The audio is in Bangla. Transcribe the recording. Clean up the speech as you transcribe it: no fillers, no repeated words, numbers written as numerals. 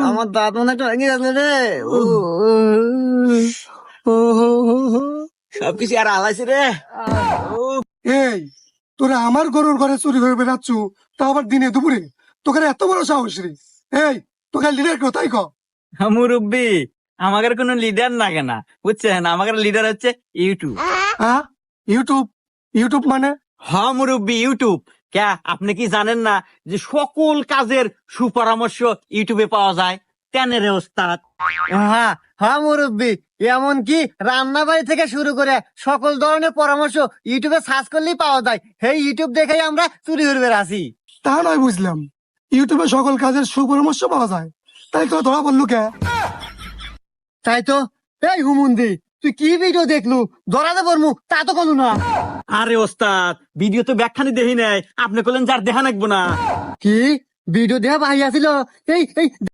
আমার দাঁত মনে একটা ভেঙে গেছে রে। সবকিছু আর আলাইছে রে। এই তোরা আমার গরুর ঘরে চুরি করে বেড়াচ্ছু, তা আবার দিনে দুপুরে? তোকে এত বড় সাহস রে? এই তোকে লিডার কোথায় ক? মুরব্বি, আমাদের কোনো লিডার লাগে না, বুঝছেন? আমাদের লিডার হচ্ছে ইউটিউব। হ্যাঁ, ইউটিউব? ইউটিউব মানে? হ্যাঁ মুরব্বি, ইউটিউব। ক্যা আপনি কি জানেন না যে সকল কাজের সুপরামর্শ ইউটিউবে পাওয়া যায়? কেন রে ওস্তাদ? হ্যাঁ হ্যাঁ মুরব্বি, এমনকি রান্না বাড়ি থেকে শুরু করে সকল ধরনের পরামর্শ ইউটিউবে সার্চ করলেই পাওয়া যায়। সেই ইউটিউব দেখেই আমরা চুরি করবে আসি। তা নয় বুঝলাম, ইউটিউবে সকল কাজের সুপরামর্শ পাওয়া যায়, তাই তো ধরা পড়লু কে? তাই তো। এই হুমুন্দি, তুই কি ভিডিও দেখলু? ধরাতে পারমু তা তো কলু না। আরে ওস্তাদ, ভিডিও তো ব্যাখ্যানি দেখি নাই, আপনি করলেন যার দেখা নাকবো না। কি ভিডিও দেখা ভাই আসিল? এই এই